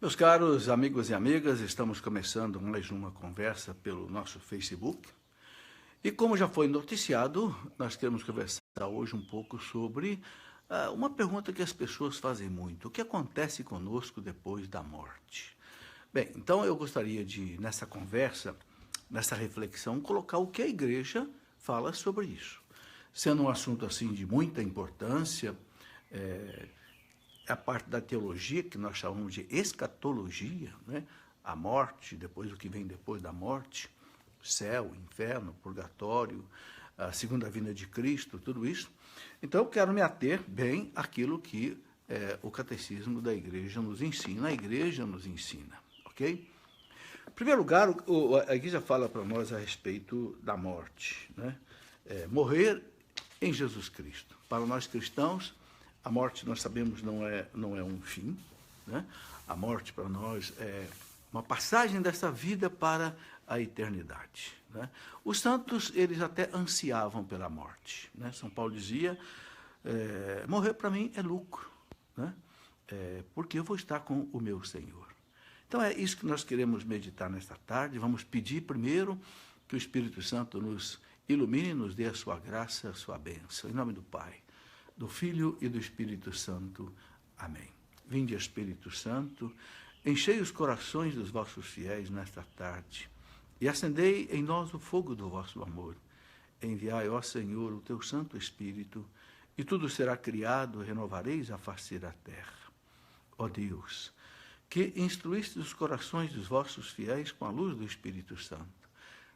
Meus caros amigos e amigas, estamos começando mais uma conversa pelo nosso Facebook. E como já foi noticiado, nós queremos conversar hoje um pouco sobre uma pergunta que as pessoas fazem muito. O que acontece conosco depois da morte? Bem, então eu gostaria de, nessa conversa, nessa reflexão, colocar o que a igreja fala sobre isso. Sendo um assunto assim de muita importância, a parte da teologia, que nós chamamos de escatologia, né? A morte, depois o que vem depois da morte, céu, inferno, purgatório, a segunda vinda de Cristo, tudo isso. Então eu quero me ater bem àquilo que o catecismo da igreja nos ensina. A igreja nos ensina, ok? Em primeiro lugar, a igreja fala para nós a respeito da morte, né? Morrer em Jesus Cristo. Para nós cristãos, a morte, nós sabemos, não é um fim, né? A morte para nós é uma passagem dessa vida para a eternidade, né? Os santos, eles até ansiavam pela morte, né? São Paulo dizia, morrer para mim é lucro, né? Porque eu vou estar com o meu Senhor. Então é isso que nós queremos meditar nesta tarde. Vamos pedir primeiro que o Espírito Santo nos ilumine, nos dê a sua graça, a sua bênção. Em nome do Pai, do Filho e do Espírito Santo. Amém. Vinde, Espírito Santo, enchei os corações dos vossos fiéis nesta tarde e acendei em nós o fogo do vosso amor. Enviai, ó Senhor, o teu Santo Espírito, e tudo será criado, renovareis a face da terra. Ó Deus, que instruíste os corações dos vossos fiéis com a luz do Espírito Santo,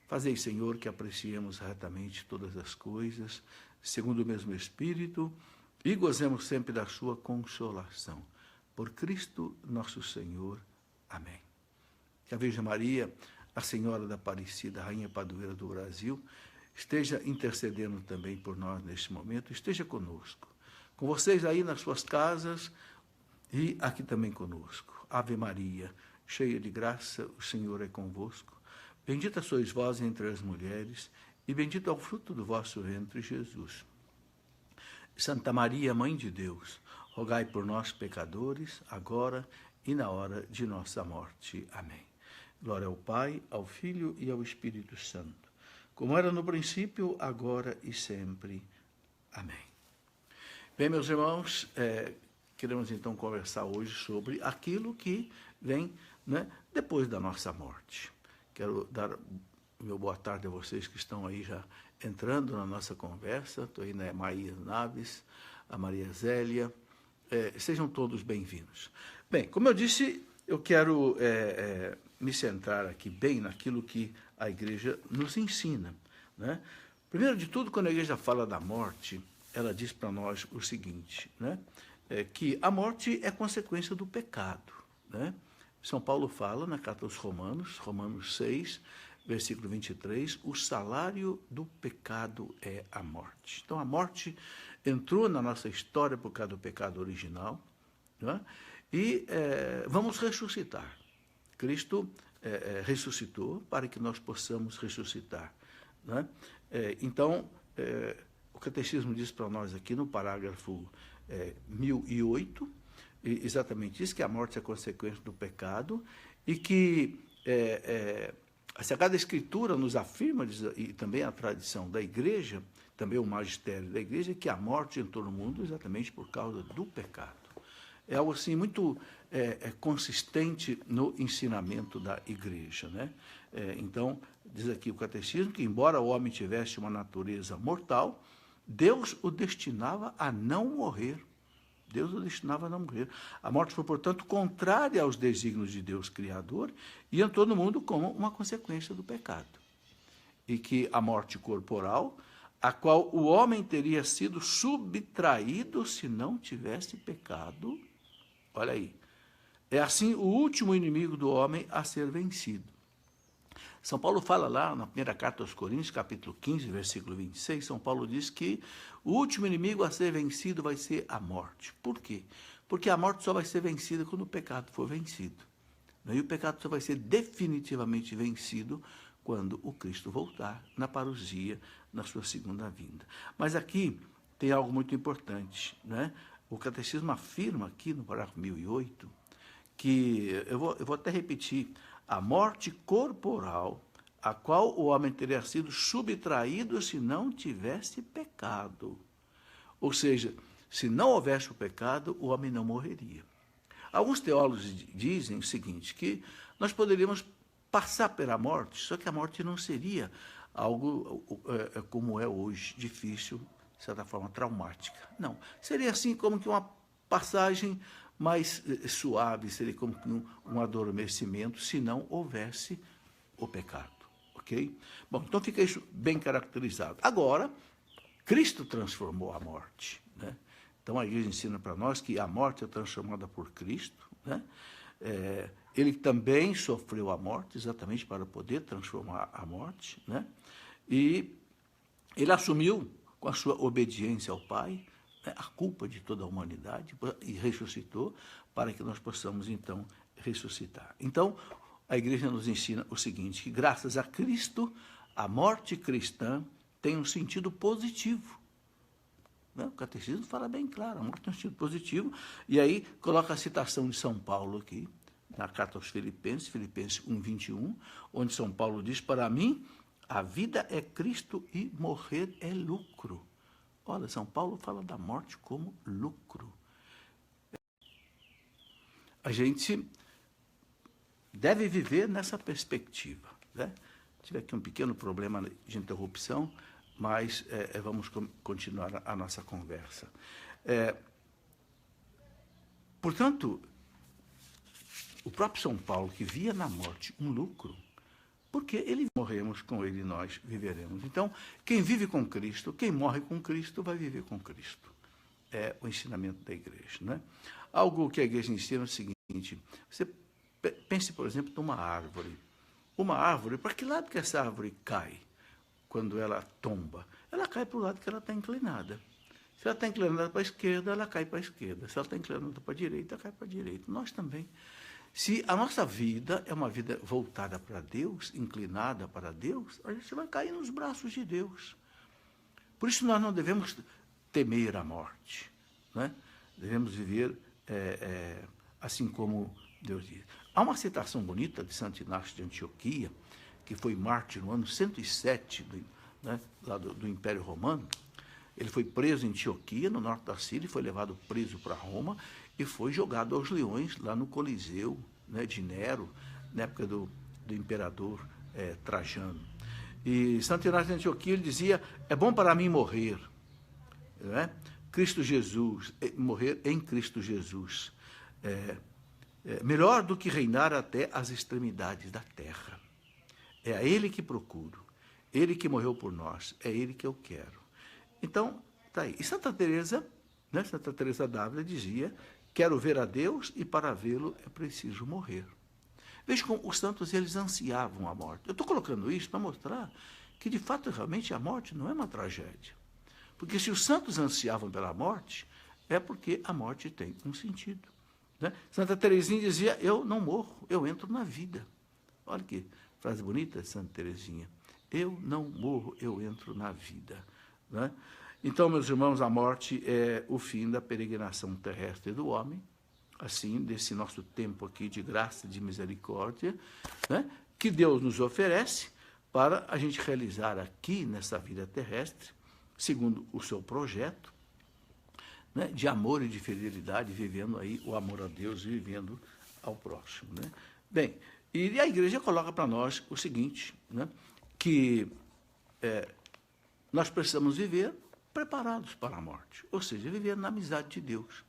fazei, Senhor, que apreciemos retamente todas as coisas, segundo o mesmo Espírito, e gozemos sempre da sua consolação. Por Cristo nosso Senhor. Amém. Que a Virgem Maria, a Senhora da Aparecida, Rainha Padroeira do Brasil, esteja intercedendo também por nós neste momento, esteja conosco. Com vocês aí nas suas casas e aqui também conosco. Ave Maria, cheia de graça, o Senhor é convosco. Bendita sois vós entre as mulheres, e bendito é o fruto do vosso ventre, Jesus. Santa Maria, Mãe de Deus, rogai por nós, pecadores, agora e na hora de nossa morte. Amém. Glória ao Pai, ao Filho e ao Espírito Santo, como era no princípio, agora e sempre. Amém. Bem, meus irmãos, queremos então conversar hoje sobre aquilo que vem, né, depois da nossa morte. Quero dar meu boa tarde a vocês que estão aí já entrando na nossa conversa. Estou aí na Maíra Naves, a Maria Zélia. Sejam todos bem-vindos. Bem, como eu disse, eu quero me centrar aqui bem naquilo que a igreja nos ensina, né? Primeiro de tudo, quando a igreja fala da morte, ela diz para nós o seguinte, né? Que a morte é consequência do pecado, né? São Paulo fala na carta aos Romanos, Romanos 6, versículo 23, o salário do pecado é a morte. Então, a morte entrou na nossa história por causa do pecado original, né? E vamos ressuscitar. Cristo ressuscitou para que nós possamos ressuscitar, né? Então, o catecismo diz para nós aqui no parágrafo 1008, exatamente isso, que a morte é consequência do pecado e que a Sagrada Escritura nos afirma, e também a tradição da igreja, também o magistério da igreja, que a morte entrou no mundo exatamente por causa do pecado. É algo assim muito consistente no ensinamento da igreja, né? Então, diz aqui o catecismo que, embora o homem tivesse uma natureza mortal, Deus o destinava a não morrer. Deus o destinava a não morrer. A morte foi, portanto, contrária aos desígnios de Deus Criador e entrou no mundo como uma consequência do pecado. E que a morte corporal, a qual o homem teria sido subtraído se não tivesse pecado, olha aí, é assim o último inimigo do homem a ser vencido. São Paulo fala lá na primeira carta aos Coríntios, capítulo 15, versículo 26, São Paulo diz que o último inimigo a ser vencido vai ser a morte. Por quê? Porque a morte só vai ser vencida quando o pecado for vencido. E o pecado só vai ser definitivamente vencido quando o Cristo voltar na parousia, na sua segunda vinda. Mas aqui tem algo muito importante, né? O catecismo afirma aqui no parágrafo 1008 que, eu vou até repetir, a morte corporal, a qual o homem teria sido subtraído se não tivesse pecado. Ou seja, se não houvesse o pecado, o homem não morreria. Alguns teólogos dizem o seguinte, que nós poderíamos passar pela morte, só que a morte não seria algo como é hoje, difícil, de certa forma, traumática. Não, seria assim como que uma passagem mais suave, seria como que um adormecimento, se não houvesse o pecado, ok? Bom, então fica isso bem caracterizado. Agora, Cristo transformou a morte, né? Então a igreja ensina para nós que a morte é transformada por Cristo, né? Ele também sofreu a morte, exatamente para poder transformar a morte, né? E ele assumiu, com a sua obediência ao Pai, né, a culpa de toda a humanidade e ressuscitou para que nós possamos, então, ressuscitar. Então, a igreja nos ensina o seguinte, que graças a Cristo, a morte cristã tem um sentido positivo. O catecismo fala bem claro, a morte tem um sentido positivo, e aí coloca a citação de São Paulo aqui, na carta aos Filipenses, Filipenses 1:21, onde São Paulo diz, para mim, a vida é Cristo e morrer é lucro. Olha, São Paulo fala da morte como lucro. A gente deve viver nessa perspectiva, né? Tive aqui um pequeno problema de interrupção, mas vamos continuar a nossa conversa. Portanto, o próprio São Paulo, que via na morte um lucro, porque ele morremos com ele e nós viveremos. Então, quem vive com Cristo, quem morre com Cristo, vai viver com Cristo. É o ensinamento da igreja, né? Algo que a igreja ensina é o seguinte, você pense, por exemplo, numa árvore. Uma árvore, para que lado que essa árvore cai quando ela tomba? Ela cai para o lado que ela está inclinada. Se ela está inclinada para a esquerda, ela cai para a esquerda. Se ela está inclinada para a direita, ela cai para a direita. Nós também. Se a nossa vida é uma vida voltada para Deus, inclinada para Deus, a gente vai cair nos braços de Deus. Por isso nós não devemos temer a morte, né? Devemos viver assim como Deus diz. Há uma citação bonita de Santo Inácio de Antioquia, que foi mártir no ano 107 lá do Império Romano. Ele foi preso em Antioquia, no norte da Síria, foi levado preso para Roma e foi jogado aos leões lá no Coliseu, né, de Nero, na época do imperador Trajano. E Santo Inácio de Antioquia ele dizia, é bom para mim morrer, né? Cristo Jesus, morrer em Cristo Jesus, melhor do que reinar até as extremidades da terra. É a Ele que procuro, Ele que morreu por nós, é Ele que eu quero. Então, tá aí. E Santa Teresa, né, Santa Teresa d'Ávila dizia, quero ver a Deus e para vê-lo é preciso morrer. Veja como os santos, eles ansiavam a morte. Eu estou colocando isso para mostrar que, de fato, realmente a morte não é uma tragédia. Porque se os santos ansiavam pela morte, é porque a morte tem um sentido, né? Santa Teresinha dizia, eu não morro, eu entro na vida. Olha que frase bonita de Santa Teresinha. Eu não morro, eu entro na vida, né? Então, meus irmãos, a morte é o fim da peregrinação terrestre do homem, assim, desse nosso tempo aqui de graça, de misericórdia, né, que Deus nos oferece para a gente realizar aqui nessa vida terrestre, segundo o seu projeto, né, de amor e de fidelidade, vivendo aí o amor a Deus e vivendo ao próximo, né? Bem, e a igreja coloca para nós o seguinte, né, que nós precisamos viver preparados para a morte, ou seja, viver na amizade de Deus.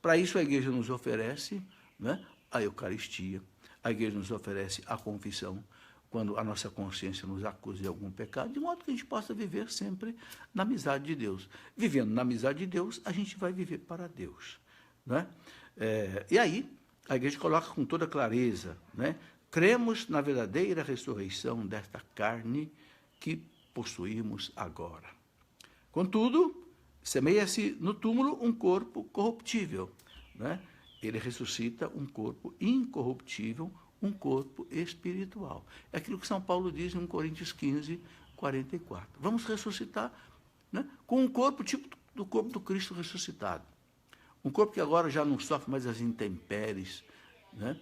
Para isso a igreja nos oferece, né, a Eucaristia, a igreja nos oferece a confissão, quando a nossa consciência nos acusa de algum pecado, de modo que a gente possa viver sempre na amizade de Deus. Vivendo na amizade de Deus, a gente vai viver para Deus, né? E aí, a igreja coloca com toda clareza, né, cremos na verdadeira ressurreição desta carne que possuímos agora. Contudo, semeia-se no túmulo um corpo corruptível, né? Ele ressuscita um corpo incorruptível, um corpo espiritual. É aquilo que São Paulo diz em 1 Coríntios 15, 44. Vamos ressuscitar, né, com um corpo tipo do corpo do Cristo ressuscitado. Um corpo que agora já não sofre mais as intempéries né?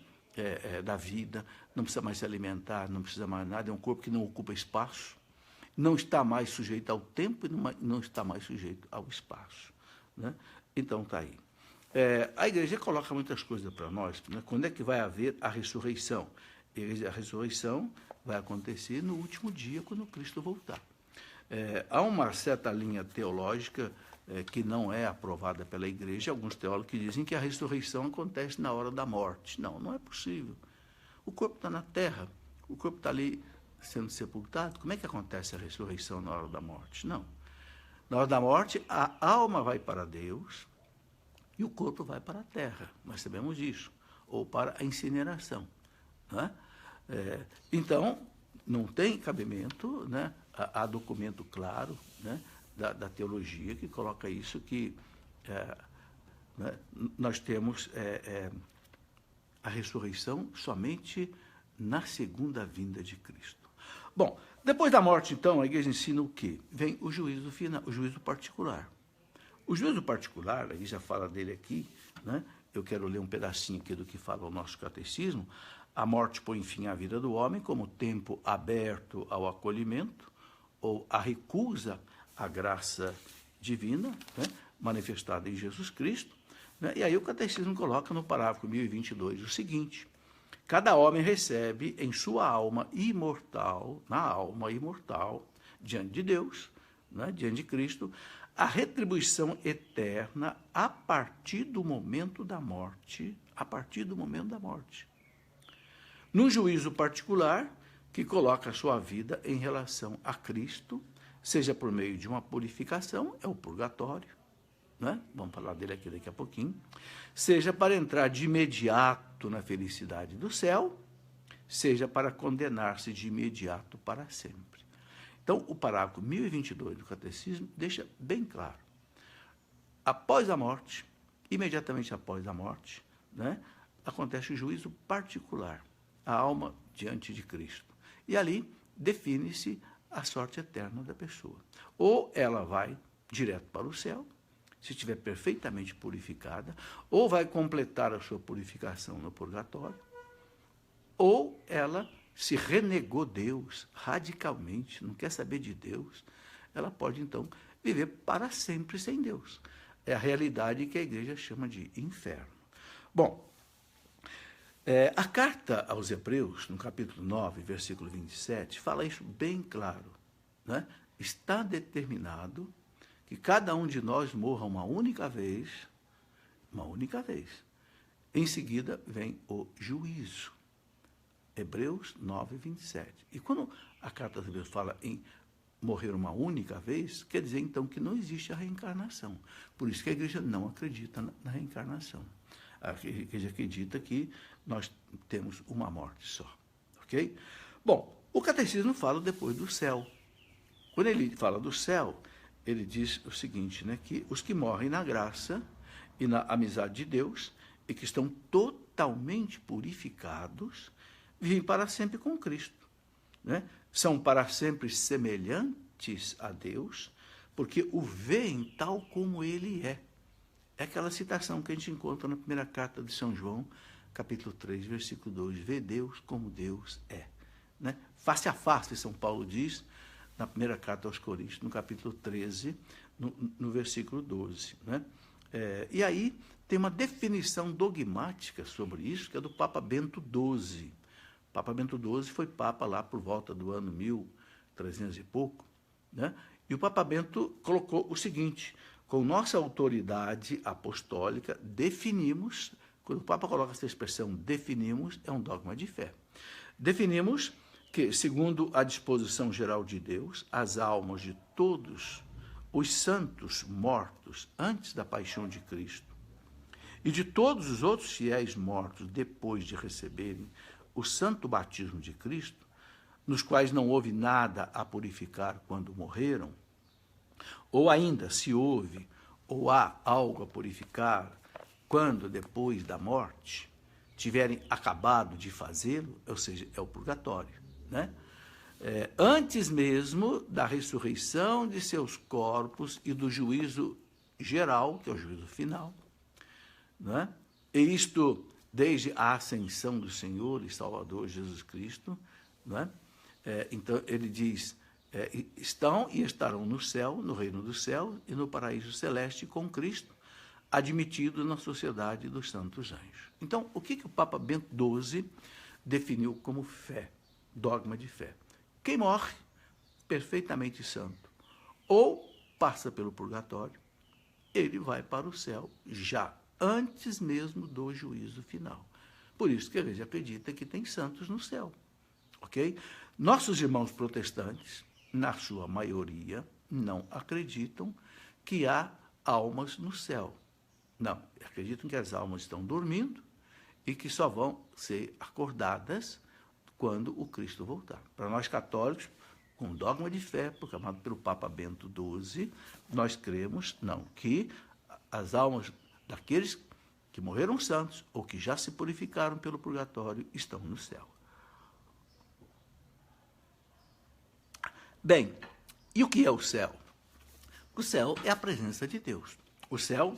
Da vida, não precisa mais se alimentar, não precisa mais nada, é um corpo que não ocupa espaço, não está mais sujeito ao tempo e não está mais sujeito ao espaço, né? Então, está aí. A igreja coloca muitas coisas para nós, né? Quando é que vai haver a ressurreição? A ressurreição vai acontecer no último dia, quando Cristo voltar. Há uma certa linha teológica que não é aprovada pela igreja, alguns teólogos que dizem que a ressurreição acontece na hora da morte. Não, não é possível. O corpo está na terra, o corpo está ali sendo sepultado. Como é que acontece a ressurreição na hora da morte? Não. Na hora da morte, a alma vai para Deus e o corpo vai para a terra. Nós sabemos disso. Ou para a incineração, né? Então, não tem cabimento, né? Há documento claro, né, da teologia que coloca isso, que né, nós temos a ressurreição somente na segunda vinda de Cristo. Bom, depois da morte, então, a igreja ensina o quê? Vem o juízo final, o juízo particular. O juízo particular, aí já fala dele aqui, né? Eu quero ler um pedacinho aqui do que fala o nosso catecismo. A morte põe fim à vida do homem como tempo aberto ao acolhimento ou à recusa à graça divina, né, manifestada em Jesus Cristo, né? E aí o catecismo coloca no parágrafo 1022 o seguinte: cada homem recebe em sua alma imortal, na alma imortal, diante de Deus, né, diante de Cristo, a retribuição eterna a partir do momento da morte, a partir do momento da morte. Num juízo particular, que coloca a sua vida em relação a Cristo, seja por meio de uma purificação, é o purgatório, né? Vamos falar dele aqui daqui a pouquinho, seja para entrar de imediato na felicidade do céu, seja para condenar-se de imediato para sempre. Então, o parágrafo 1022 do Catecismo deixa bem claro. Após a morte, imediatamente após a morte, né, acontece o juízo particular, a alma diante de Cristo. E ali define-se a sorte eterna da pessoa. Ou ela vai direto para o céu, se estiver perfeitamente purificada, ou vai completar a sua purificação no purgatório, ou ela se renegou Deus radicalmente, não quer saber de Deus, ela pode, então, viver para sempre sem Deus. É a realidade que a igreja chama de inferno. Bom, a carta aos Hebreus, no capítulo 9, versículo 27, fala isso bem claro, né? Está determinado que cada um de nós morra uma única vez. Em seguida vem o juízo. Hebreus 9, 27. E quando a carta aos Hebreus fala em morrer uma única vez, quer dizer, então, que não existe a reencarnação. Por isso que a igreja não acredita na reencarnação. A igreja acredita que nós temos uma morte só. Ok? Bom, o catecismo fala depois do céu. Quando ele fala do céu, ele diz o seguinte, né, que os que morrem na graça e na amizade de Deus e que estão totalmente purificados, vivem para sempre com Cristo, né? São para sempre semelhantes a Deus, porque o veem tal como ele é. É aquela citação que a gente encontra na primeira carta de São João, capítulo 3, versículo 2, vê Deus como Deus é, né? Face a face, São Paulo diz, na primeira carta aos Coríntios, no capítulo 13, no versículo 12, né? E aí tem uma definição dogmática sobre isso, que é do Papa Bento XII. O Papa Bento XII foi Papa lá por volta do ano 1300 e pouco, né? E o Papa Bento colocou o seguinte: com nossa autoridade apostólica, definimos, quando o Papa coloca essa expressão definimos, é um dogma de fé. Definimos que, segundo a disposição geral de Deus, as almas de todos os santos mortos antes da paixão de Cristo e de todos os outros fiéis mortos depois de receberem o santo batismo de Cristo, nos quais não houve nada a purificar quando morreram, ou ainda se houve ou há algo a purificar quando, depois da morte, tiverem acabado de fazê-lo, ou seja, é o purgatório, né? Antes mesmo da ressurreição de seus corpos e do juízo geral, que é o juízo final, né? E isto desde a ascensão do Senhor e Salvador Jesus Cristo, não é? Então, ele diz, estão e estarão no céu, no reino do céu e no paraíso celeste com Cristo, admitido na sociedade dos santos anjos. Então, o que o Papa Bento XII definiu como fé, dogma de fé? Quem morre, perfeitamente santo, ou passa pelo purgatório, ele vai para o céu já antes mesmo do juízo final. Por isso que a Igreja acredita que tem santos no céu, ok? Nossos irmãos protestantes, na sua maioria, não acreditam que há almas no céu. Não, acreditam que as almas estão dormindo e que só vão ser acordadas quando o Cristo voltar. Para nós católicos, com dogma de fé, proclamado pelo Papa Bento XII, nós cremos, não, que as almas daqueles que morreram santos ou que já se purificaram pelo purgatório estão no céu. Bem, e o que é o céu? O céu é a presença de Deus. O céu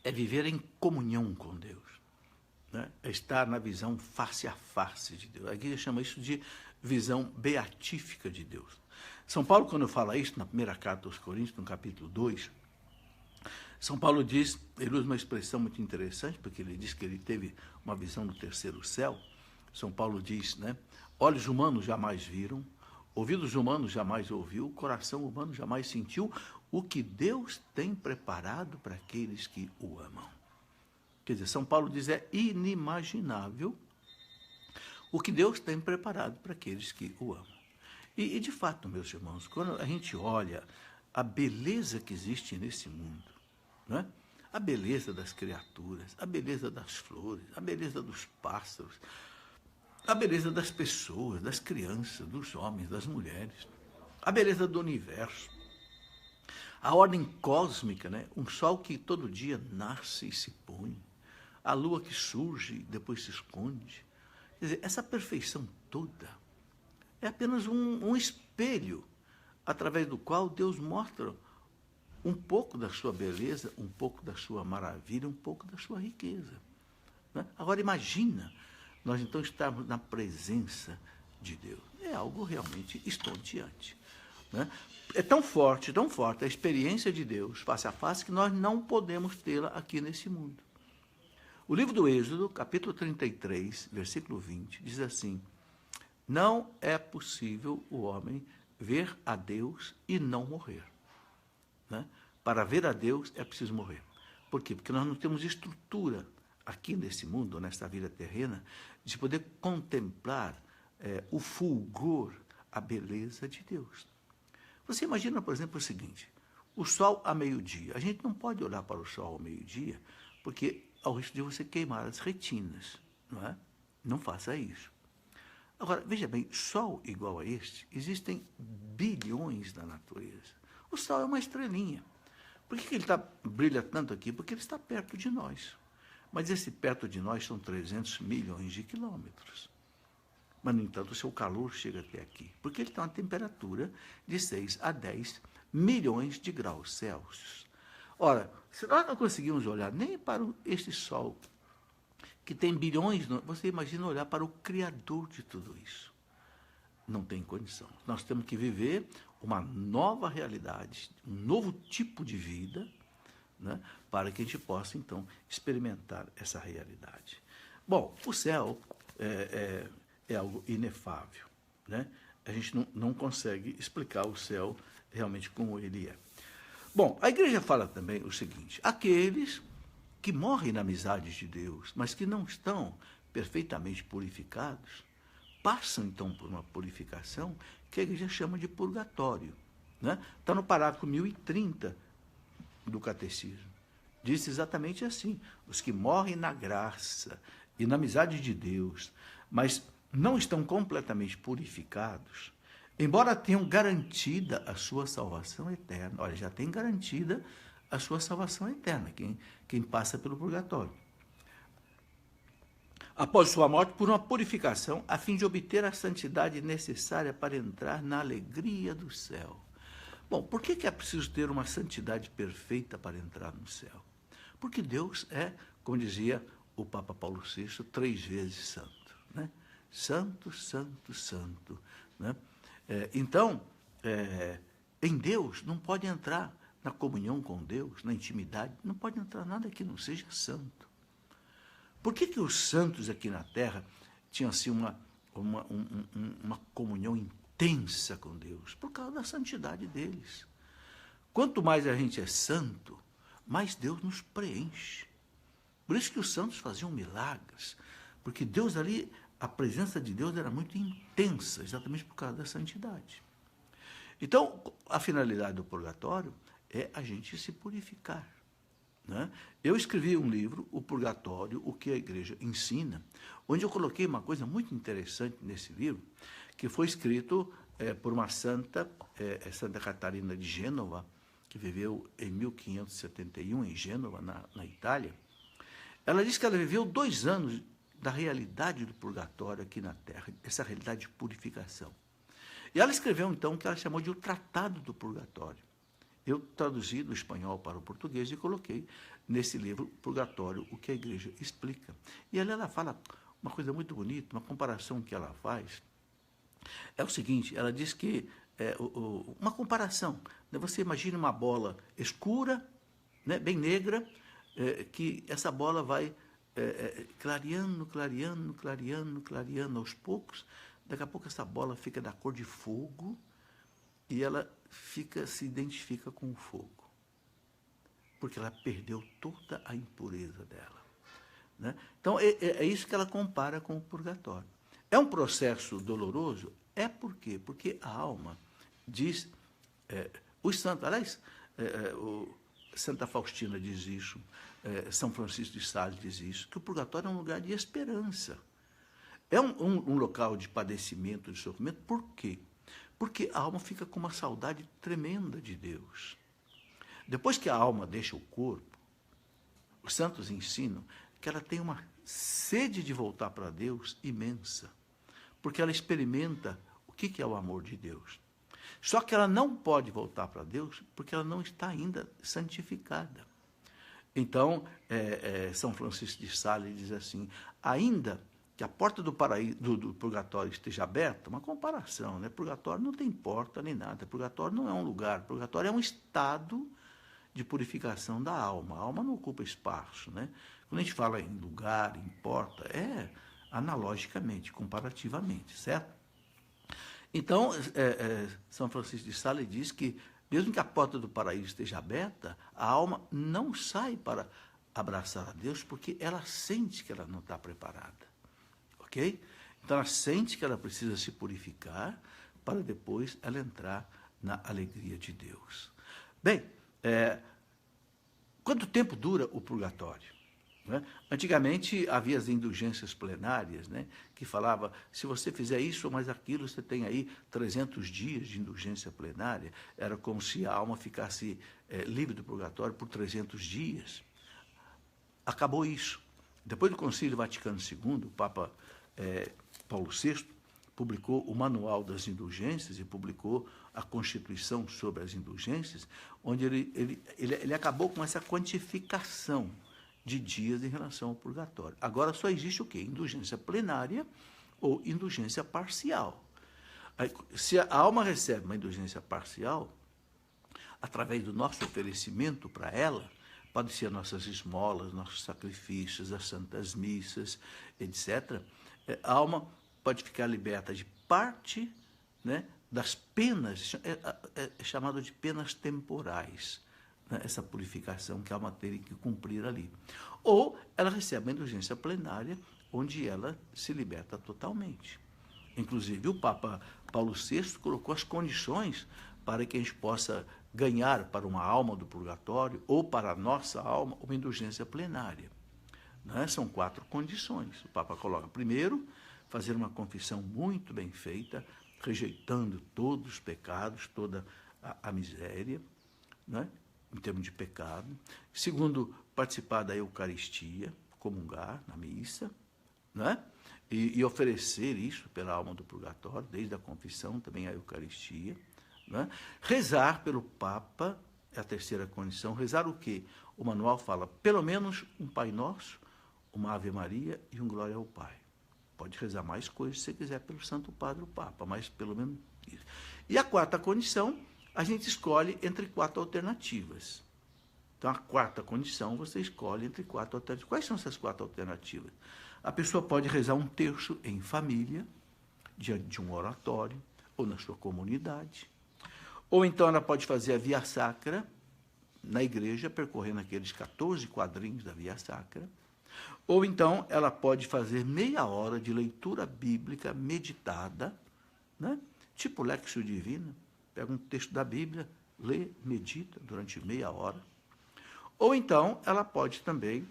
é viver em comunhão com Deus, né? É estar na visão face a face de Deus. A Igreja chama isso de visão beatífica de Deus. São Paulo, quando fala isso, na primeira carta aos Coríntios, no capítulo 2, São Paulo diz, ele usa uma expressão muito interessante, porque ele diz que ele teve uma visão do terceiro céu. São Paulo diz, né? Olhos humanos jamais viram, ouvidos humanos jamais ouviu, coração humano jamais sentiu o que Deus tem preparado para aqueles que o amam. Quer dizer, São Paulo diz, é inimaginável o que Deus tem preparado para aqueles que o amam. E de fato, meus irmãos, quando a gente olha a beleza que existe nesse mundo, né? A beleza das criaturas, a beleza das flores, a beleza dos pássaros, a beleza das pessoas, das crianças, dos homens, das mulheres, a beleza do universo, a ordem cósmica, né? Um sol que todo dia nasce e se põe, a lua que surge e depois se esconde. Quer dizer, essa perfeição toda é apenas um espelho através do qual Deus mostra um pouco da sua beleza, um pouco da sua maravilha, um pouco da sua riqueza, né? Agora imagina nós então estarmos na presença de Deus. É algo realmente estonteante, né? É tão forte a experiência de Deus face a face que nós não podemos tê-la aqui nesse mundo. O livro do Êxodo, capítulo 33, versículo 20, diz assim: não é possível o homem ver a Deus e não morrer, né? Para ver a Deus é preciso morrer. Por quê? Porque nós não temos estrutura aqui nesse mundo, nesta vida terrena, de poder contemplar o fulgor, a beleza de Deus. Você imagina, por exemplo, o seguinte: o sol a meio-dia. A gente não pode olhar para o sol ao meio-dia, porque há o risco de você queimar as retinas, não é? Não faça isso. Agora, veja bem, sol igual a este, existem bilhões na natureza. O sol é uma estrelinha. Por que ele brilha tanto aqui? Porque ele está perto de nós. Mas esse perto de nós são 300 milhões de quilômetros. Mas, no entanto, o seu calor chega até aqui, porque ele tem uma temperatura de 6 a 10 milhões de graus Celsius. Ora, se nós não conseguimos olhar nem para este Sol, que tem bilhões, você imagina olhar para o Criador de tudo isso. Não tem condição. Nós temos que viver uma nova realidade, um novo tipo de vida, né, para que a gente possa, então, experimentar essa realidade. Bom, o céu é algo inefável, né? A gente não consegue explicar o céu realmente como ele é. Bom, a Igreja fala também o seguinte: aqueles que morrem na amizade de Deus, mas que não estão perfeitamente purificados, passam então por uma purificação que a Igreja chama de purgatório, né? Está no parágrafo 1030 do Catecismo. Diz exatamente assim: os que morrem na graça e na amizade de Deus, mas não estão completamente purificados, embora tenham garantida a sua salvação eterna. Olha, já tem garantida a sua salvação eterna, quem passa pelo purgatório. Após sua morte, por uma purificação, a fim de obter a santidade necessária para entrar na alegria do céu. Bom, por que é preciso ter uma santidade perfeita para entrar no céu? Porque Deus é, como dizia o Papa Paulo VI 3 vezes santo, né? Santo, santo, santo, né? Então, em Deus não pode entrar, na comunhão com Deus, na intimidade, não pode entrar nada que não seja santo. Por que os santos aqui na Terra tinham assim uma comunhão intensa com Deus? Por causa da santidade deles. Quanto mais a gente é santo, mais Deus nos preenche. Por isso que os santos faziam milagres, porque Deus ali, a presença de Deus era muito intensa, exatamente por causa da santidade. Então, a finalidade do purgatório é a gente se purificar, né? Eu escrevi um livro, O Purgatório, o que a Igreja ensina, onde eu coloquei uma coisa muito interessante nesse livro, que foi escrito por uma santa, Santa Catarina de Gênova, que viveu em 1571 em Gênova, na Itália. Ela diz que ela viveu 2 anos da realidade do purgatório aqui na Terra, essa realidade de purificação. E ela escreveu, então, o que ela chamou de o Tratado do Purgatório. Eu traduzi do espanhol para o português e coloquei nesse livro Purgatório, o que a Igreja explica. E ela fala uma coisa muito bonita, uma comparação que ela faz. É o seguinte, ela diz que, uma comparação, né? Você imagina uma bola escura, né, bem negra, que essa bola vai clareando, clareando, clareando, clareando aos poucos. Daqui a pouco essa bola fica da cor de fogo e ela se identifica com o fogo, porque ela perdeu toda a impureza dela, né? Então, é isso que ela compara com o purgatório. É um processo doloroso? Por quê? Porque a alma diz, os santos, aliás, Santa Faustina diz isso, São Francisco de Sales diz isso, que o purgatório é um lugar de esperança. É um local de padecimento, de sofrimento. Por quê? Porque a alma fica com uma saudade tremenda de Deus. Depois que a alma deixa o corpo, os santos ensinam que ela tem uma sede de voltar para Deus imensa, porque ela experimenta o que é o amor de Deus. Só que ela não pode voltar para Deus porque ela não está ainda santificada. Então, São Francisco de Sales diz assim, ainda que a porta do paraíso, do purgatório esteja aberta, uma comparação, né? Purgatório não tem porta nem nada, purgatório não é um lugar, purgatório é um estado de purificação da alma. A alma não ocupa espaço, né? Quando a gente fala em lugar, em porta, analogicamente, comparativamente, certo? Então, São Francisco de Sales diz que, mesmo que a porta do paraíso esteja aberta, a alma não sai para abraçar a Deus, porque ela sente que ela não está preparada. Ok? Então, ela sente que ela precisa se purificar para depois ela entrar na alegria de Deus. Bem, quanto tempo dura o purgatório? Né? Antigamente, havia as indulgências plenárias, né, que falava, se você fizer isso ou mais aquilo, você tem aí 300 dias de indulgência plenária. Era como se a alma ficasse livre do purgatório por 300 dias. Acabou isso. Depois do Concílio Vaticano II, o Papa Paulo VI publicou o Manual das Indulgências e publicou a Constituição sobre as Indulgências, onde ele acabou com essa quantificação de dias em relação ao purgatório. Agora só existe o quê? Indulgência plenária ou indulgência parcial. Se a alma recebe uma indulgência parcial, através do nosso oferecimento para ela, pode ser nossas esmolas, nossos sacrifícios, as santas missas, etc., a alma pode ficar liberta de parte, né, das penas, chamado de penas temporais, né, essa purificação que a alma tem que cumprir ali. Ou ela recebe uma indulgência plenária, onde ela se liberta totalmente. Inclusive, o Papa Paulo VI colocou as condições para que a gente possa ganhar para uma alma do purgatório ou para a nossa alma uma indulgência plenária. Né? São 4 condições. O Papa coloca, primeiro, fazer uma confissão muito bem feita, rejeitando todos os pecados, toda a miséria, né, em termos de pecado. Segundo, participar da Eucaristia, comungar na missa, né, e oferecer isso pela alma do purgatório, desde a confissão, também a Eucaristia. Né? Rezar pelo Papa é a terceira condição. Rezar o quê? O manual fala, pelo menos um Pai Nosso, uma Ave Maria e um Glória ao Pai. Pode rezar mais coisas se você quiser pelo Santo Padre, o Papa, mas pelo menos isso. E a quarta condição, a gente escolhe entre 4 alternativas. Então, a quarta condição, você escolhe entre 4 alternativas. Quais são essas 4 alternativas? A pessoa pode rezar um terço em família, diante de um oratório, ou na sua comunidade. Ou então ela pode fazer a Via Sacra na igreja, percorrendo aqueles 14 quadrinhos da Via Sacra. Ou então ela pode fazer meia hora de leitura bíblica meditada, né? Tipo Lectio Divina, pega um texto da Bíblia, lê, medita durante meia hora. Ou então ela pode também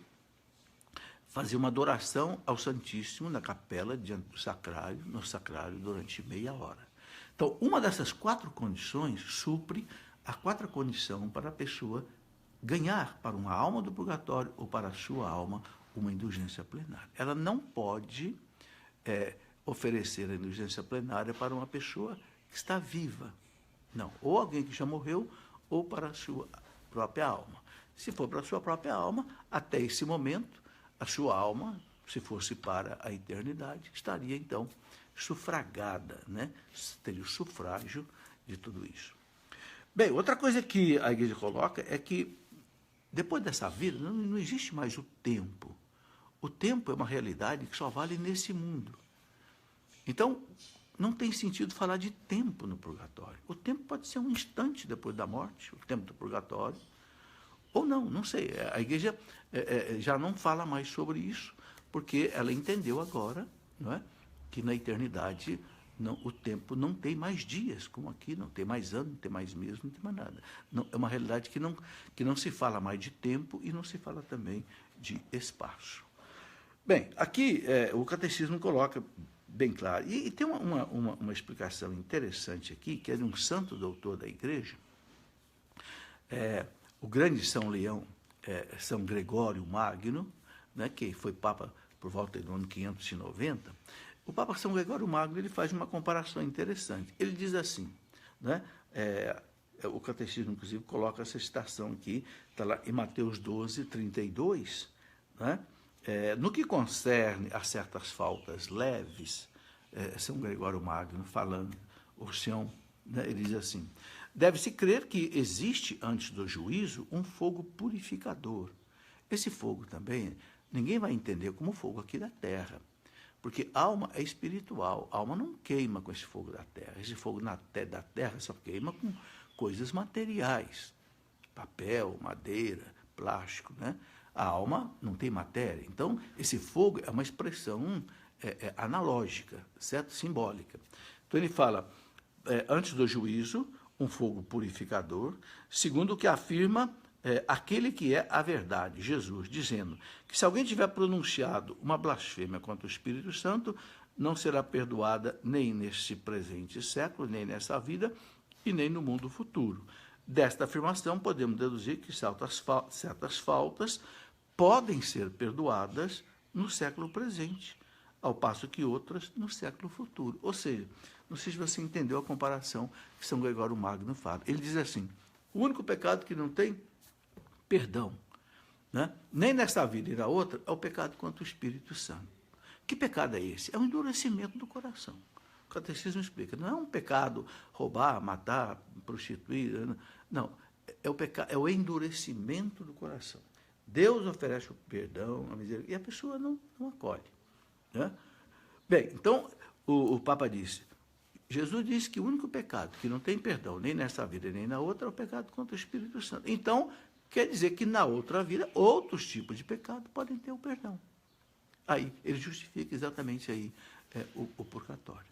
fazer uma adoração ao Santíssimo na capela, diante do sacrário, no sacrário, durante meia hora. Então, uma dessas 4 condições supre a 4ª condição para a pessoa ganhar para uma alma do purgatório ou para a sua alma uma indulgência plenária. Ela não pode oferecer a indulgência plenária para uma pessoa que está viva. Não, ou alguém que já morreu, ou para a sua própria alma. Se for para a sua própria alma, até esse momento, a sua alma, se fosse para a eternidade, estaria, então, sufragada, né? Teria o sufrágio de tudo isso. Bem, outra coisa que a igreja coloca é que, depois dessa vida, não existe mais o tempo. O tempo é uma realidade que só vale nesse mundo. Então, não tem sentido falar de tempo no purgatório. O tempo pode ser um instante depois da morte, o tempo do purgatório. Ou não sei. A igreja já não fala mais sobre isso, porque ela entendeu agora, não é, que na eternidade o tempo não tem mais dias, como aqui, não tem mais anos, não tem mais meses, não tem mais nada. Não, é uma realidade que não se fala mais de tempo e não se fala também de espaço. Bem, aqui o catecismo coloca bem claro, e tem uma explicação interessante aqui, que é de um santo doutor da igreja, o grande São Leão, São Gregório Magno, né, que foi Papa por volta do ano 590, o Papa São Gregório Magno ele faz uma comparação interessante. Ele diz assim, né, o catecismo, inclusive, coloca essa citação aqui, está lá em Mateus 12, 32, né, no que concerne a certas faltas leves, São Gregório Magno falando, o Sião, né, ele diz assim, deve-se crer que existe, antes do juízo, um fogo purificador. Esse fogo também, ninguém vai entender como fogo aqui da terra, porque alma é espiritual, a alma não queima com esse fogo da terra. Esse fogo da terra só queima com coisas materiais, papel, madeira, plástico, né? A alma não tem matéria. Então, esse fogo é uma expressão analógica, certo? Simbólica. Então, ele fala, antes do juízo, um fogo purificador, segundo o que afirma aquele que é a verdade, Jesus, dizendo que se alguém tiver pronunciado uma blasfêmia contra o Espírito Santo, não será perdoada nem neste presente século, nem nessa vida, e nem no mundo futuro. Desta afirmação, podemos deduzir que certas faltas podem ser perdoadas no século presente, ao passo que outras no século futuro. Ou seja, não sei se você entendeu a comparação que São Gregório Magno fala. Ele diz assim, o único pecado que não tem perdão, né, nem nesta vida e na outra, é o pecado contra o Espírito Santo. Que pecado é esse? É o endurecimento do coração. O catecismo explica, não é um pecado roubar, matar, prostituir, não, é o endurecimento do coração. Deus oferece o perdão, a misericórdia, e a pessoa não acolhe. Né? Bem, então, o Papa disse, Jesus disse que o único pecado que não tem perdão, nem nessa vida nem na outra, é o pecado contra o Espírito Santo. Então, quer dizer que na outra vida, outros tipos de pecado podem ter o perdão. Aí, ele justifica exatamente aí o purgatório.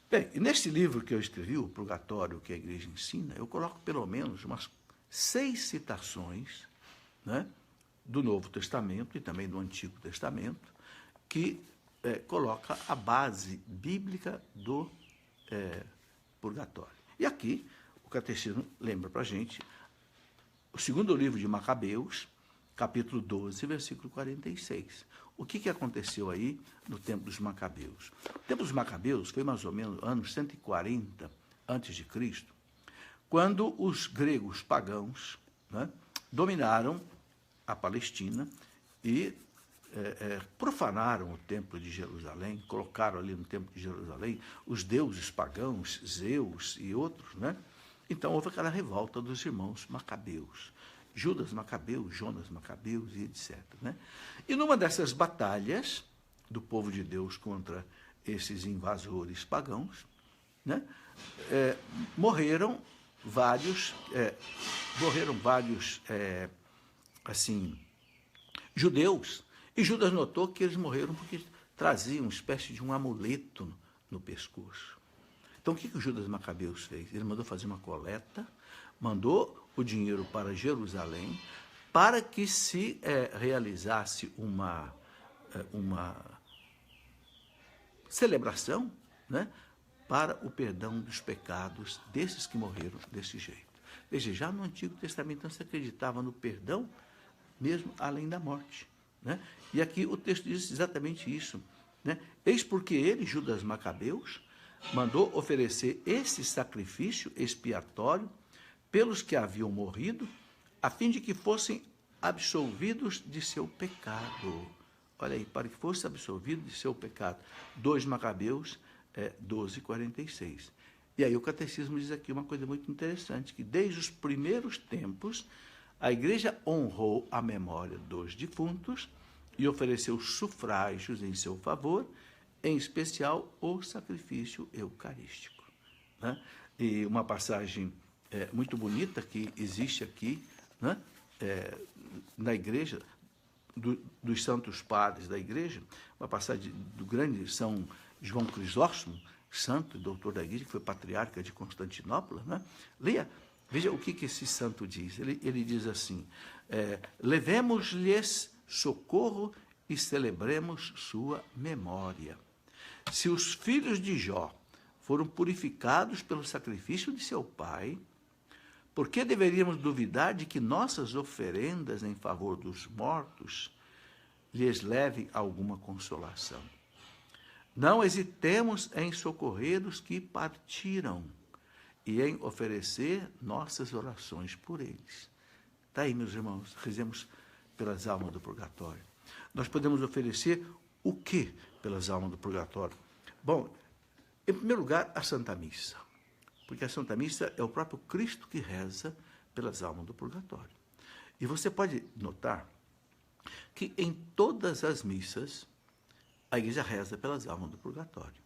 Bem, nesse livro que eu escrevi, O Purgatório, que a Igreja ensina, eu coloco pelo menos umas 6 citações, né, do Novo Testamento e também do Antigo Testamento, que coloca a base bíblica do purgatório. E aqui, o catecismo lembra para a gente o segundo livro de Macabeus, capítulo 12, versículo 46. O que aconteceu aí no tempo dos Macabeus? O tempo dos Macabeus foi mais ou menos anos 140 a.C., quando os gregos pagãos, né, dominaram a Palestina e profanaram o templo de Jerusalém, colocaram ali no templo de Jerusalém os deuses pagãos, Zeus e outros, né? Então houve aquela revolta dos irmãos Macabeus, Judas Macabeu, Jonas Macabeus e etc. Né? E numa dessas batalhas do povo de Deus contra esses invasores pagãos, né? Morreram vários assim, judeus. E Judas notou que eles morreram porque traziam uma espécie de um amuleto no pescoço. Então, o que o Judas Macabeus fez? Ele mandou fazer uma coleta, mandou o dinheiro para Jerusalém, para que se realizasse uma celebração, né, para o perdão dos pecados desses que morreram desse jeito. Veja, já no Antigo Testamento não se acreditava no perdão, mesmo além da morte. Né? E aqui o texto diz exatamente isso. Né? Eis porque ele, Judas Macabeus, mandou oferecer esse sacrifício expiatório pelos que haviam morrido, a fim de que fossem absolvidos de seu pecado. Olha aí, para que fosse absolvido de seu pecado. 2 Macabeus 12:46. E aí o catecismo diz aqui uma coisa muito interessante, que desde os primeiros tempos, a igreja honrou a memória dos defuntos e ofereceu sufrágios em seu favor, em especial o sacrifício eucarístico. Né? E uma passagem muito bonita que existe aqui, né? Na igreja, dos santos padres da igreja, uma passagem do grande São João Crisóstomo, santo e doutor da igreja, que foi patriarca de Constantinopla. Né? Leia, veja o que esse santo diz. Ele diz assim, levemos-lhes socorro e celebremos sua memória. Se os filhos de Jó foram purificados pelo sacrifício de seu pai, por que deveríamos duvidar de que nossas oferendas em favor dos mortos lhes levem alguma consolação? Não hesitemos em socorrer os que partiram e em oferecer nossas orações por eles. Está aí, meus irmãos, rezemos pelas almas do purgatório. Nós podemos oferecer o que pelas almas do purgatório? Bom, em primeiro lugar, a Santa Missa. Porque a Santa Missa é o próprio Cristo que reza pelas almas do purgatório. E você pode notar que em todas as missas, a igreja reza pelas almas do purgatório.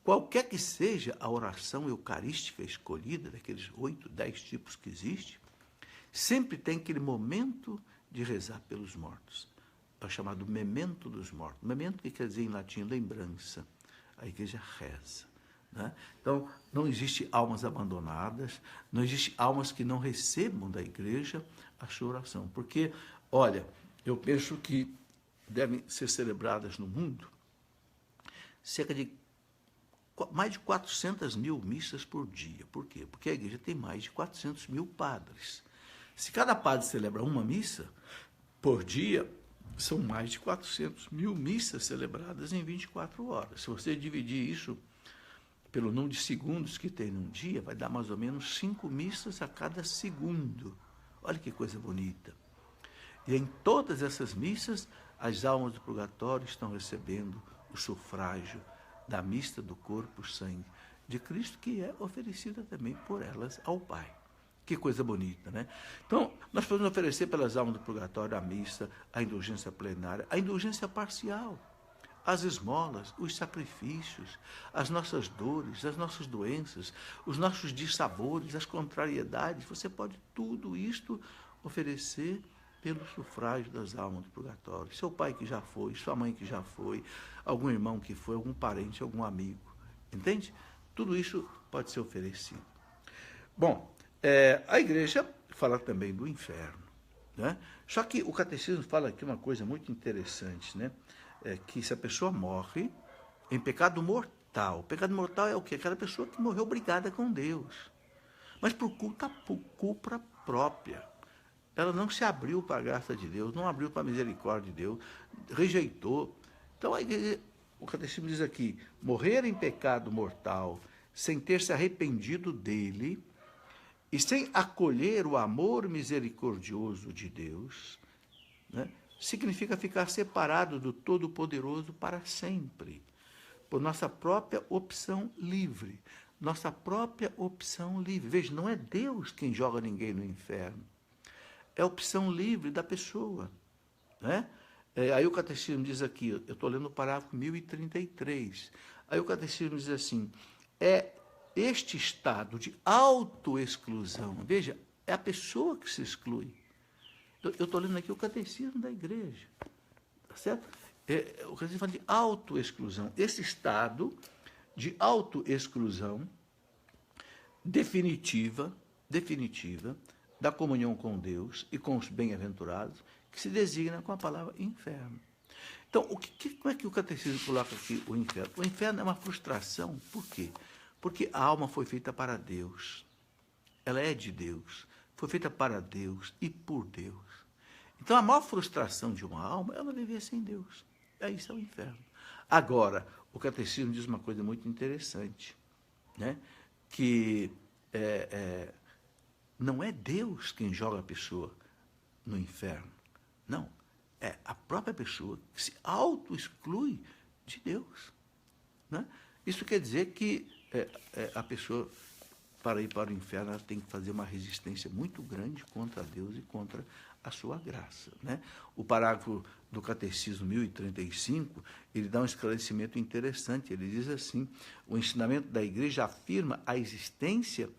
Qualquer que seja a oração eucarística escolhida, daqueles 8, 10 tipos que existem, sempre tem aquele momento de rezar pelos mortos. É o chamado memento dos mortos. Memento que quer dizer em latim lembrança. A igreja reza. Né? Então, não existe almas abandonadas, não existe almas que não recebam da igreja a sua oração. Porque, olha, eu penso que devem ser celebradas no mundo cerca de mais de 400 mil missas por dia. Por quê? Porque a igreja tem mais de 400 mil padres. Se cada padre celebra uma missa por dia, são mais de 400 mil missas celebradas em 24 horas. Se você dividir isso pelo número de segundos que tem num dia, vai dar mais ou menos 5 missas a cada segundo. Olha que coisa bonita. E em todas essas missas, as almas do purgatório estão recebendo o sufrágio da mista do corpo e sangue de Cristo, que é oferecida também por elas ao Pai. Que coisa bonita, né? Então, nós podemos oferecer pelas almas do purgatório a missa, a indulgência plenária, a indulgência parcial, as esmolas, os sacrifícios, as nossas dores, as nossas doenças, os nossos dissabores, as contrariedades. Você pode tudo isto oferecer pelo sufrágio das almas do purgatório. Seu pai que já foi, sua mãe que já foi, algum irmão que foi, algum parente, algum amigo. Entende? Tudo isso pode ser oferecido. Bom, a igreja fala também do inferno. Né? Só que o catecismo fala aqui uma coisa muito interessante, né? Que se a pessoa morre em pecado mortal. Pecado mortal é o quê? Aquela pessoa que morreu brigada com Deus. Mas por culpa própria. Ela não se abriu para a graça de Deus, não abriu para a misericórdia de Deus, rejeitou. Então, o catecismo diz aqui, morrer em pecado mortal, sem ter se arrependido dele, e sem acolher o amor misericordioso de Deus, né, significa ficar separado do Todo-Poderoso para sempre, por nossa própria opção livre. Nossa própria opção livre. Veja, não é Deus quem joga ninguém no inferno. É a opção livre da pessoa. Né? Aí o Catecismo diz aqui, eu estou lendo o parágrafo 1033, aí o Catecismo diz assim, é este estado de autoexclusão, veja, é a pessoa que se exclui. Eu estou lendo aqui o Catecismo da Igreja, tá certo? O Catecismo fala de autoexclusão, esse estado de autoexclusão definitiva da comunhão com Deus e com os bem-aventurados, que se designa com a palavra inferno. Então, como é que o Catecismo coloca aqui o inferno? O inferno é uma frustração. Por quê? Porque a alma foi feita para Deus. Ela é de Deus. Foi feita para Deus e por Deus. Então, a maior frustração de uma alma é ela viver sem Deus. Isso é o inferno. Agora, o Catecismo diz uma coisa muito interessante, né? Que não é Deus quem joga a pessoa no inferno. Não, é a própria pessoa que se auto-exclui de Deus. Né? Isso quer dizer que a pessoa, para ir para o inferno, ela tem que fazer uma resistência muito grande contra Deus e contra a sua graça. Né? O parágrafo do Catecismo 1035, ele dá um esclarecimento interessante. Ele diz assim, o ensinamento da Igreja afirma a existência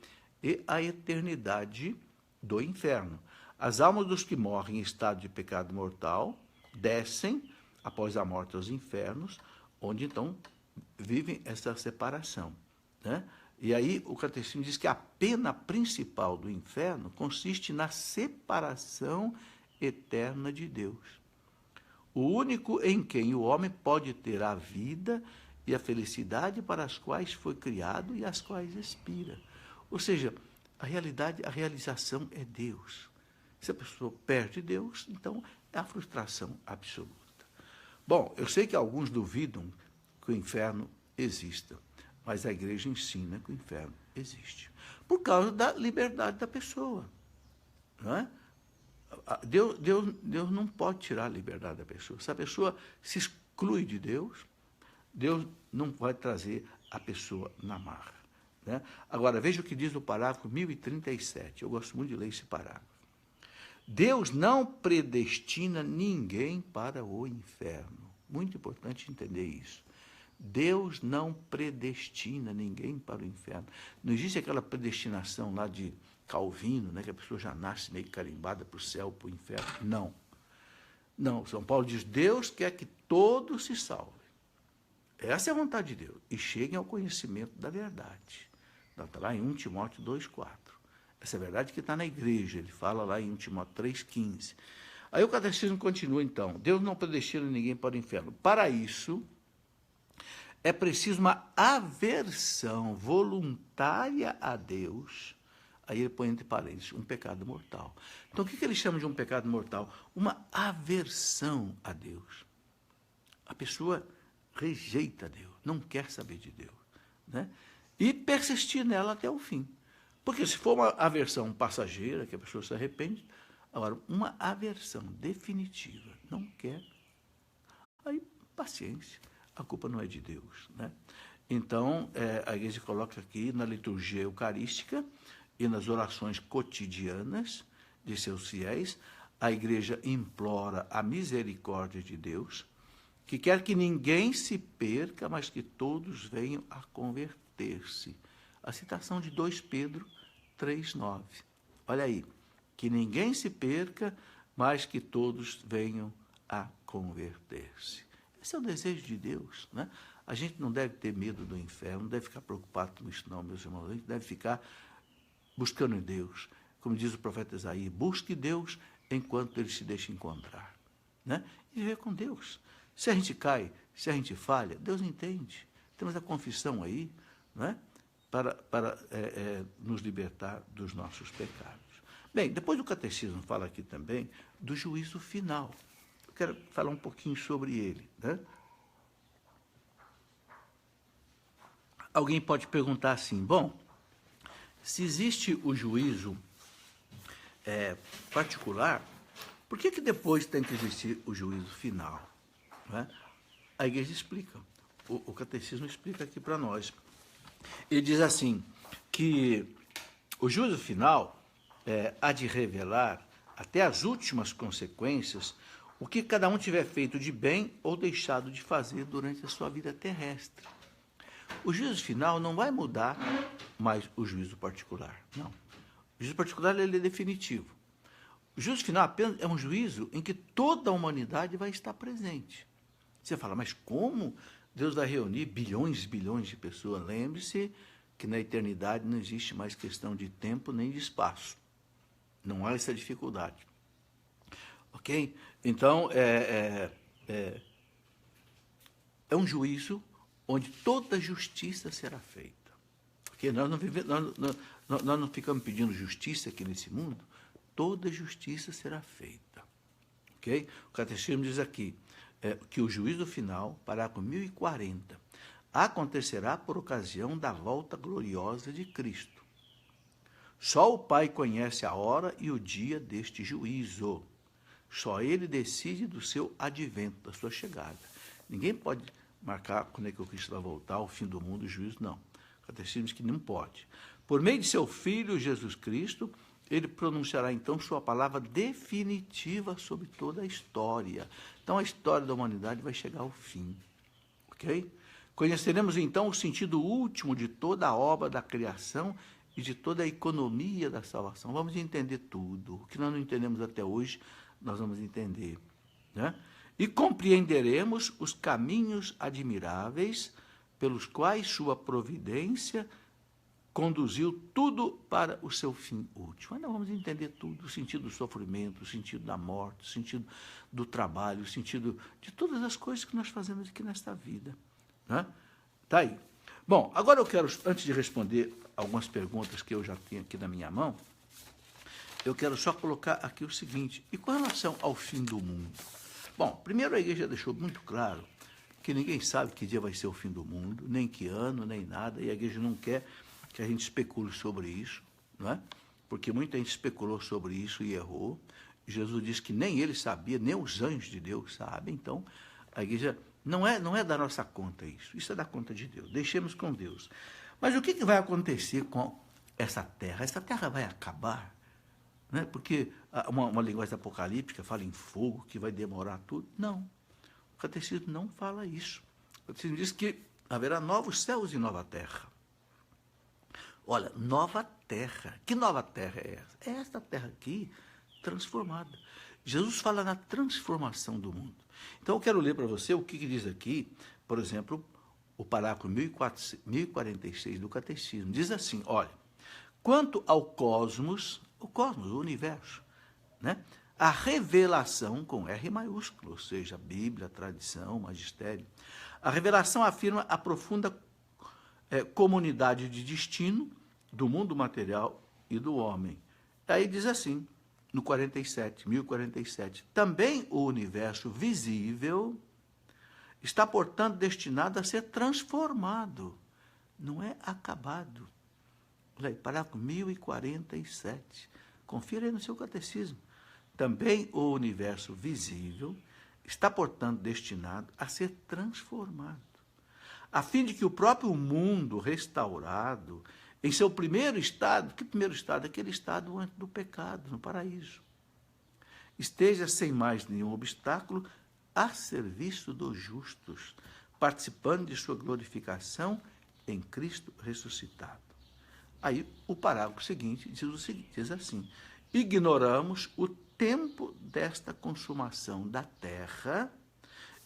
e a eternidade do inferno. As almas dos que morrem em estado de pecado mortal descem, após a morte, aos infernos, onde, então, vivem essa separação. Né? E aí o Catecismo diz que a pena principal do inferno consiste na separação eterna de Deus. O único em quem o homem pode ter a vida e a felicidade para as quais foi criado e as quais expira. Ou seja, a realização é Deus. Se a pessoa perde Deus, então é a frustração absoluta. Bom, eu sei que alguns duvidam que o inferno exista, mas a Igreja ensina que o inferno existe, por causa da liberdade da pessoa. Não é? Deus não pode tirar a liberdade da pessoa. Se a pessoa se exclui de Deus, Deus não vai trazer a pessoa na marra. Né? Agora, veja o que diz o parágrafo 1037. Eu gosto muito de ler esse parágrafo. Deus não predestina ninguém para o inferno. Muito importante entender isso. Deus não predestina ninguém para o inferno. Não existe aquela predestinação lá de Calvino, né, que a pessoa já nasce meio carimbada para o céu, para o inferno. Não. Não, São Paulo diz, Deus quer que todos se salvem. Essa é a vontade de Deus. E cheguem ao conhecimento da verdade. Está lá em 1 Timóteo 2,4. Essa é a verdade que está na igreja. Ele fala lá em 1 Timóteo 3,15. Aí o Catecismo continua, então. Deus não predestina ninguém para o inferno. Para isso, é preciso uma aversão voluntária a Deus. Aí ele põe entre parênteses, um pecado mortal. Então, o que ele chama de um pecado mortal? Uma aversão a Deus. A pessoa rejeita Deus, não quer saber de Deus. Né? E persistir nela até o fim. Porque se for uma aversão passageira, que a pessoa se arrepende, agora, uma aversão definitiva, não quer, aí, paciência, a culpa não é de Deus. Né? Então, a igreja coloca aqui na liturgia eucarística e nas orações cotidianas de seus fiéis, a igreja implora a misericórdia de Deus, que quer que ninguém se perca, mas que todos venham a converter-se. A citação de 2 Pedro 3,9. Olha aí, que ninguém se perca, mas que todos venham a converter-se. Esse é o desejo de Deus. Né? A gente não deve ter medo do inferno, não deve ficar preocupado com isso não, meus irmãos. A gente deve ficar buscando em Deus. Como diz o profeta Isaías, busque Deus enquanto ele se deixa encontrar. Né? E viver com Deus. Se a gente cai, se a gente falha, Deus entende. Temos a confissão aí, né? para nos libertar dos nossos pecados. Bem, depois do Catecismo fala aqui também do juízo final. Eu quero falar um pouquinho sobre ele. Né? Alguém pode perguntar assim, bom, se existe o juízo particular, Por que depois tem que existir o juízo final? Né? A igreja explica, o catecismo explica aqui para nós. Ele diz assim, que o juízo final há de revelar até as últimas consequências o que cada um tiver feito de bem ou deixado de fazer durante a sua vida terrestre. O juízo final não vai mudar mais o juízo particular, não. O juízo particular ele é definitivo. O juízo final apenas é um juízo em que toda a humanidade vai estar presente. Você fala, mas como Deus vai reunir bilhões e bilhões de pessoas? Lembre-se que na eternidade não existe mais questão de tempo nem de espaço. Não há essa dificuldade. Ok? Então, é um juízo onde toda justiça será feita. Okay? Nós não ficamos pedindo justiça aqui nesse mundo, toda justiça será feita. Okay? O catecismo diz aqui que o juízo final, parágrafo 1040, acontecerá por ocasião da volta gloriosa de Cristo. Só o Pai conhece a hora e o dia deste juízo. Só Ele decide do seu advento, da sua chegada. Ninguém pode marcar quando é que o Cristo vai voltar, o fim do mundo, o juízo, não. O catecismo diz que não pode. Por meio de seu Filho, Jesus Cristo, Ele pronunciará então sua palavra definitiva sobre toda a história. Então a história da humanidade vai chegar ao fim. Ok? Conheceremos então o sentido último de toda a obra da criação e de toda a economia da salvação. Vamos entender tudo. O que nós não entendemos até hoje, nós vamos entender. Né? E compreenderemos os caminhos admiráveis pelos quais sua providência conduziu tudo para o seu fim último. Mas nós vamos entender tudo, o sentido do sofrimento, o sentido da morte, o sentido do trabalho, o sentido de todas as coisas que nós fazemos aqui nesta vida. Né? Tá aí. Bom, agora eu quero, antes de responder algumas perguntas que eu já tenho aqui na minha mão, eu quero só colocar aqui o seguinte, e com relação ao fim do mundo? Bom, primeiro a igreja deixou muito claro que ninguém sabe que dia vai ser o fim do mundo, nem que ano, nem nada, e a igreja não quer que a gente especule sobre isso, não é? Porque muita gente especulou sobre isso e errou. Jesus disse que nem ele sabia, nem os anjos de Deus sabem, então a igreja não é da nossa conta isso é da conta de Deus, deixemos com Deus. Mas o que vai acontecer com essa terra? Essa terra vai acabar? Né? Porque uma linguagem apocalíptica fala em fogo, que vai demorar tudo. Não, o catecismo não fala isso. O catecismo diz que haverá novos céus e nova terra. Olha, nova terra. Que nova terra é essa? É esta terra aqui, transformada. Jesus fala na transformação do mundo. Então, eu quero ler para você o que diz aqui, por exemplo, o parágrafo 1046 do Catecismo. Diz assim, olha, quanto ao cosmos, o universo, né? A revelação, com R maiúsculo, ou seja, a Bíblia, a tradição, o magistério, a revelação afirma a profunda comunidade de destino do mundo material e do homem. Aí diz assim, no 1047, também o universo visível está, portanto, destinado a ser transformado, não é acabado. Olha aí, parágrafo 1047. Confira aí no seu catecismo. Também o universo visível está, portanto, destinado a ser transformado, a fim de que o próprio mundo restaurado, em seu primeiro estado, que primeiro estado? Aquele estado antes do pecado, no paraíso, esteja sem mais nenhum obstáculo a serviço dos justos, participando de sua glorificação em Cristo ressuscitado. Aí o parágrafo seguinte diz assim, ignoramos o tempo desta consumação da terra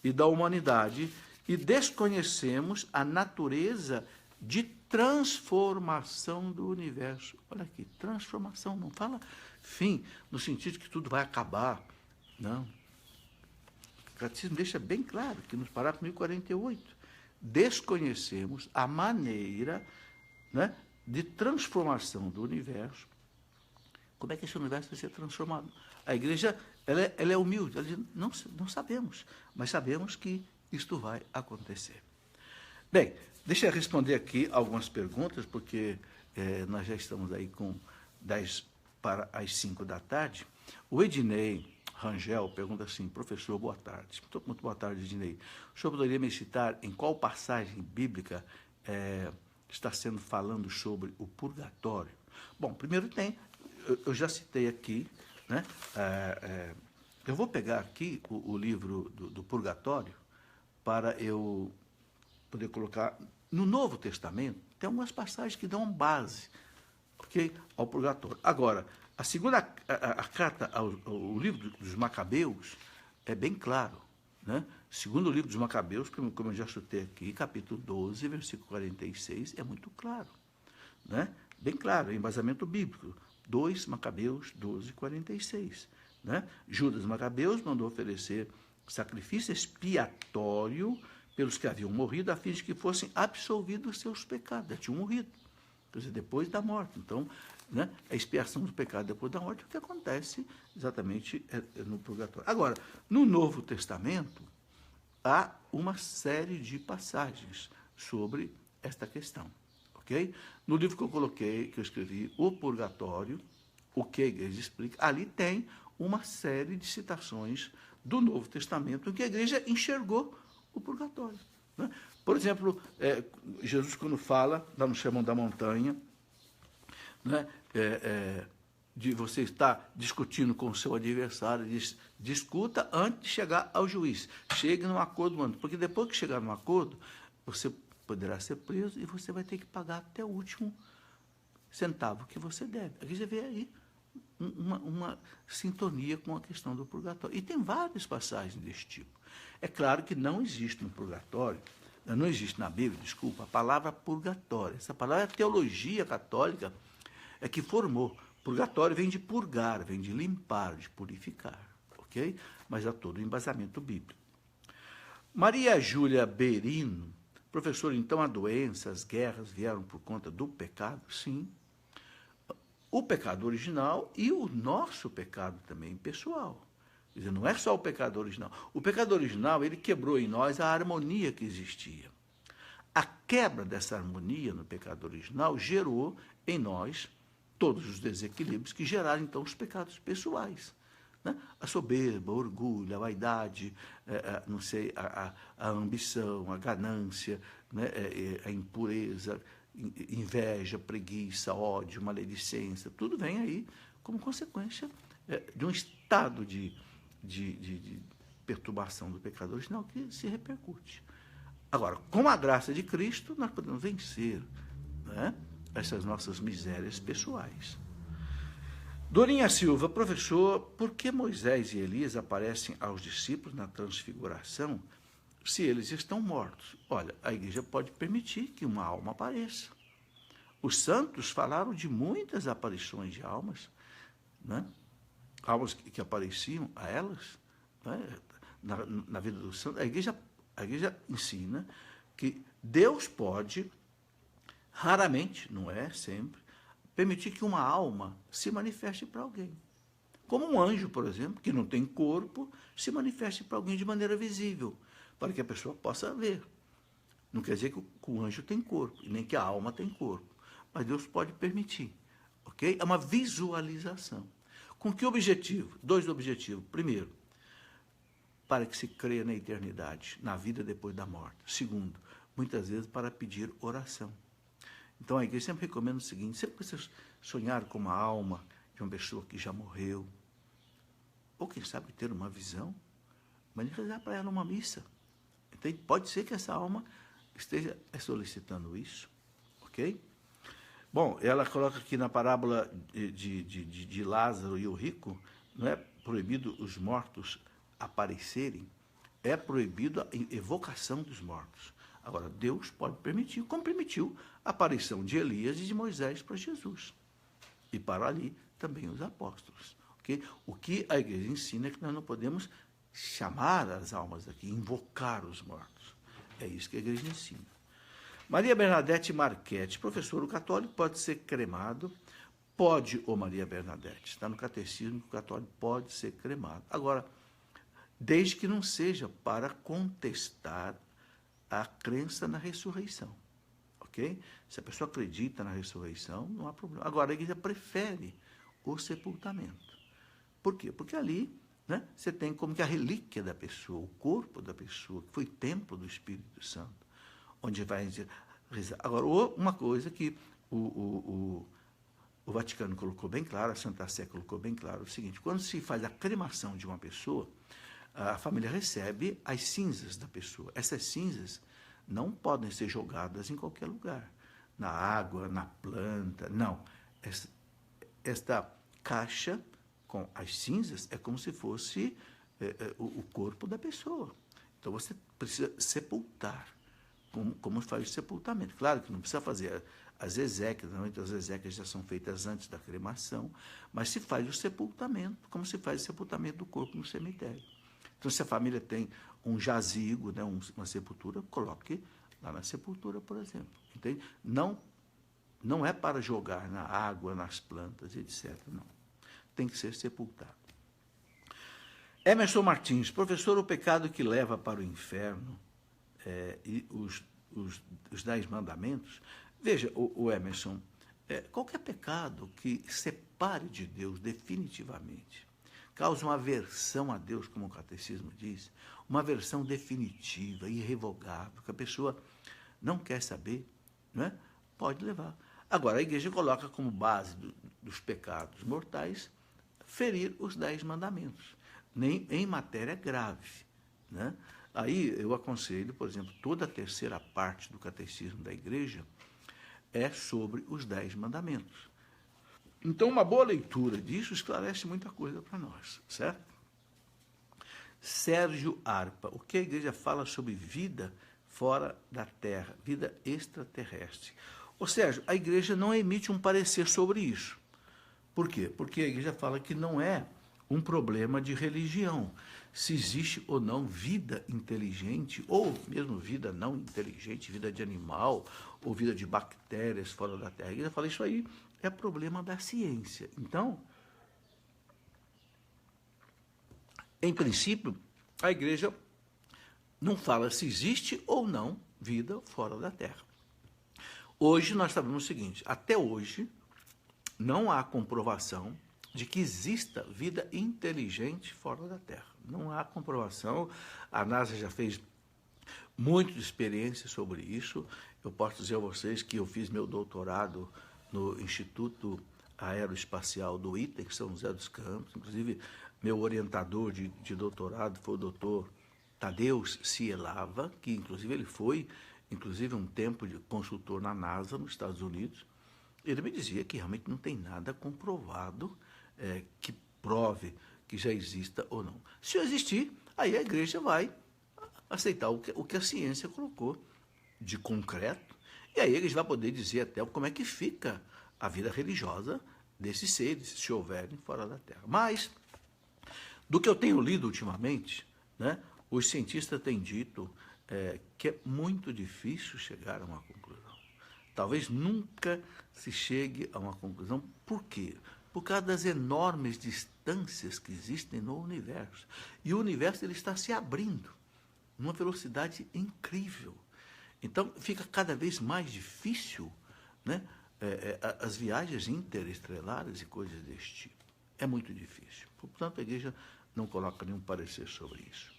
e da humanidade e desconhecemos a natureza de transformação do universo. Olha aqui, transformação, não fala fim, no sentido de que tudo vai acabar. Não. O catecismo deixa bem claro que nos parágrafos 1048, desconhecemos a maneira, né, de transformação do universo. Como é que esse universo vai ser transformado? A igreja ela é humilde, ela diz, não sabemos, mas sabemos que isto vai acontecer. Bem, deixa eu responder aqui algumas perguntas, porque nós já estamos aí com 10 para as 5 da tarde. O Ednei, Rangel pergunta assim: professor, boa tarde. Muito boa tarde, Ednei. O senhor poderia me citar em qual passagem bíblica está sendo falando sobre o purgatório? Bom, primeiro eu já citei aqui, né? Eu vou pegar aqui o livro do purgatório para eu poder colocar. No Novo Testamento, tem algumas passagens que dão base, okay, ao purgatório. Agora, a segunda a carta ao livro dos Macabeus é bem claro, né? Segundo o livro dos Macabeus, como eu já chutei aqui, capítulo 12, versículo 46, é muito claro, né? Bem claro, é embasamento bíblico. 2 Macabeus 12, 46. Né? Judas Macabeus mandou oferecer sacrifício expiatório pelos que haviam morrido, a fim de que fossem absolvidos os seus pecados. Já tinham morrido, quer dizer, depois da morte. Então, né, a expiação do pecado depois da morte é o que acontece exatamente no purgatório. Agora, no Novo Testamento, há uma série de passagens sobre esta questão. Okay? No livro que eu coloquei, que eu escrevi, O Purgatório, o que a igreja explica, ali tem uma série de citações do Novo Testamento em que a igreja enxergou o purgatório. Né? Por exemplo, Jesus, quando fala, lá no Sermão da Montanha, né, de você estar discutindo com o seu adversário, diz: discuta antes de chegar ao juiz. Chegue num acordo antes, porque depois que chegar num acordo, você poderá ser preso e você vai ter que pagar até o último centavo que você deve. Aqui você vê aí uma sintonia com a questão do purgatório. E tem várias passagens desse tipo. É claro que não existe no purgatório, não existe na Bíblia, desculpa, a palavra purgatório. Essa palavra é a teologia católica que formou. Purgatório vem de purgar, vem de limpar, de purificar, ok? Mas há todo o embasamento bíblico. Maria Júlia Berino: professor, então a doença, as guerras vieram por conta do pecado? Sim. O pecado original e o nosso pecado também pessoal. Quer dizer, não é só o pecado original. O pecado original, ele quebrou em nós a harmonia que existia. A quebra dessa harmonia no pecado original gerou em nós todos os desequilíbrios que geraram, então, os pecados pessoais. Né? A soberba, o orgulho, a vaidade, não sei, a ambição, a ganância, né? A impureza, inveja, preguiça, ódio, maledicência, tudo vem aí como consequência de um estado de perturbação do pecado original que se repercute. Agora, com a graça de Cristo, nós podemos vencer, né, essas nossas misérias pessoais. Dorinha Silva: professor, por que Moisés e Elias aparecem aos discípulos na transfiguração se eles estão mortos? Olha, a igreja pode permitir que uma alma apareça. Os santos falaram de muitas aparições de almas, né? Almas que apareciam a elas, né? na vida dos santos. A igreja ensina que Deus pode, raramente, não é sempre, permitir que uma alma se manifeste para alguém. Como um anjo, por exemplo, que não tem corpo, se manifeste para alguém de maneira visível, para que a pessoa possa ver. Não quer dizer que o anjo tem corpo, nem que a alma tem corpo. Mas Deus pode permitir. Ok? É uma visualização. Com que objetivo? 2 objetivos. Primeiro, para que se creia na eternidade, na vida depois da morte. Segundo, muitas vezes para pedir oração. Então a igreja sempre recomenda o seguinte: sempre que você sonhar com uma alma de uma pessoa que já morreu, ou quem sabe ter uma visão, mas rezar para ela uma missa. Então, pode ser que essa alma esteja solicitando isso, ok? Bom, ela coloca aqui na parábola de Lázaro e o rico, não é proibido os mortos aparecerem, é proibido a evocação dos mortos. Agora, Deus pode permitir, como permitiu a aparição de Elias e de Moisés para Jesus. E para ali também os apóstolos. Okay? O que a igreja ensina é que nós não podemos chamar as almas aqui, invocar os mortos. É isso que a igreja ensina. Maria Bernadette Marchetti: professor, o católico pode ser cremado? Pode, ô Maria Bernadette. Está no catecismo que o católico pode ser cremado. Agora, desde que não seja para contestar a crença na ressurreição. Ok? Se a pessoa acredita na ressurreição, não há problema. Agora, a igreja prefere o sepultamento. Por quê? Porque ali né? Você tem como que a relíquia da pessoa, o corpo da pessoa, que foi templo do Espírito Santo, onde vai rezar. Agora, uma coisa que o Vaticano colocou bem claro, a Santa Sé colocou bem claro, é o seguinte: quando se faz a cremação de uma pessoa, a família recebe as cinzas da pessoa. Essas cinzas não podem ser jogadas em qualquer lugar, na água, na planta, não. Esta caixa com as cinzas é como se fosse o corpo da pessoa. Então você precisa sepultar, como faz o sepultamento. Claro que não precisa fazer as exéquias, normalmente as exéquias já são feitas antes da cremação, mas se faz o sepultamento, como se faz o sepultamento do corpo no cemitério. Então, se a família tem um jazigo, né, uma sepultura, coloque lá na sepultura, por exemplo. Entende? Não é para jogar na água, nas plantas, etc. Não. Tem que ser sepultado. Emerson Martins, professor, o pecado que leva para o inferno e os 10 mandamentos. Veja, o Emerson, qualquer pecado que separe de Deus definitivamente, causa uma aversão a Deus, como o catecismo diz, uma aversão definitiva, irrevogável, que a pessoa não quer saber, não é? Pode levar. Agora, a igreja coloca como base dos pecados mortais ferir os 10 mandamentos, nem em matéria grave, né? Aí eu aconselho, por exemplo, toda a terceira parte do catecismo da igreja é sobre os 10 mandamentos. Então, uma boa leitura disso esclarece muita coisa para nós, certo? Sérgio Arpa, o que a igreja fala sobre vida fora da terra, vida extraterrestre? Ô Sérgio, a igreja não emite um parecer sobre isso. Por quê? Porque a igreja fala que não é um problema de religião, se existe ou não vida inteligente, ou mesmo vida não inteligente, vida de animal, ou vida de bactérias fora da Terra. A igreja fala, isso aí é problema da ciência. Então, em princípio, a igreja não fala se existe ou não vida fora da Terra. Hoje nós sabemos o seguinte: até hoje não há comprovação de que exista vida inteligente fora da Terra. Não há comprovação. A NASA já fez muitas experiências sobre isso. Eu posso dizer a vocês que eu fiz meu doutorado no Instituto Aeroespacial do ITA, em São José dos Campos. Inclusive, meu orientador de doutorado foi o doutor Tadeusz Cielava, que inclusive ele foi, um tempo de consultor na NASA, nos Estados Unidos. Ele me dizia que realmente não tem nada comprovado que prove que já exista ou não. Se existir, aí a igreja vai aceitar o que a ciência colocou de concreto, e aí a igreja vai poder dizer até como é que fica a vida religiosa desses seres, se houverem fora da Terra. Mas, do que eu tenho lido ultimamente, né, os cientistas têm dito que é muito difícil chegar a uma conclusão. Talvez nunca se chegue a uma conclusão. Por quê? Por causa das enormes distâncias que existem no universo. E o universo ele está se abrindo numa velocidade incrível. Então, fica cada vez mais difícil, né, as viagens interestelares e coisas desse tipo. É muito difícil. Portanto, a igreja não coloca nenhum parecer sobre isso.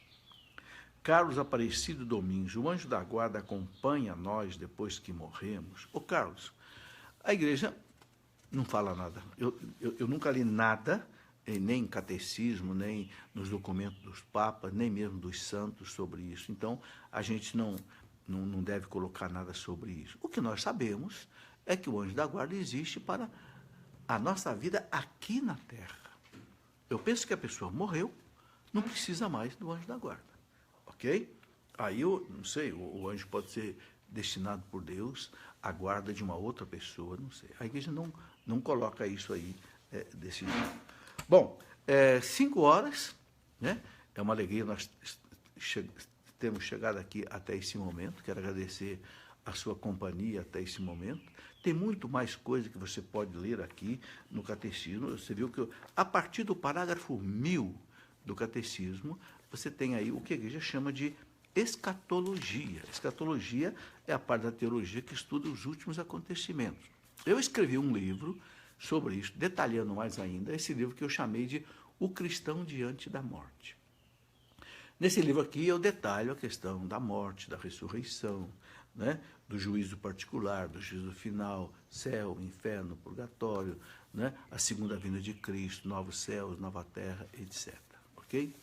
Carlos Aparecido Domingos, o anjo da guarda acompanha nós depois que morremos. Ô Carlos, a igreja não fala nada. Eu nunca li nada, nem em catecismo, nem nos documentos dos papas, nem mesmo dos santos sobre isso. Então, a gente não deve colocar nada sobre isso. O que nós sabemos é que o anjo da guarda existe para a nossa vida aqui na Terra. Eu penso que a pessoa morreu, não precisa mais do anjo da guarda. Ok? Aí, eu não sei, o anjo pode ser destinado por Deus à guarda de uma outra pessoa, não sei. A igreja não coloca isso aí desse jeito. Bom, 5 horas, né? É uma alegria nós termos chegado aqui até esse momento. Quero agradecer a sua companhia até esse momento. Tem muito mais coisa que você pode ler aqui no Catecismo. Você viu que a partir do parágrafo 1000 do Catecismo, você tem aí o que a igreja chama de escatologia. Escatologia é a parte da teologia que estuda os últimos acontecimentos. Eu escrevi um livro sobre isso, detalhando mais ainda, esse livro que eu chamei de o cristão diante da morte. Nesse livro aqui eu detalho a questão da morte, da ressurreição, né? Do juízo particular, do juízo final, céu, inferno, purgatório, né? A segunda vinda de Cristo, novos céus, nova terra, etc. Ok?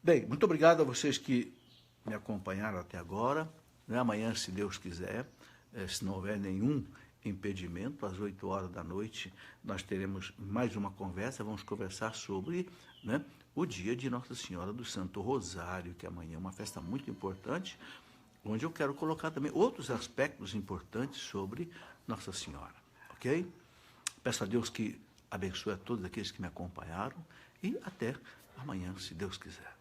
Bem, muito obrigado a vocês que me acompanharam até agora. Né? Amanhã, se Deus quiser, se não houver nenhum impedimento, às 8 horas da noite, nós teremos mais uma conversa. Vamos conversar sobre, né, o dia de Nossa Senhora do Santo Rosário, que amanhã é uma festa muito importante, onde eu quero colocar também outros aspectos importantes sobre Nossa Senhora. Ok? Peço a Deus que abençoe a todos aqueles que me acompanharam e até amanhã, se Deus quiser.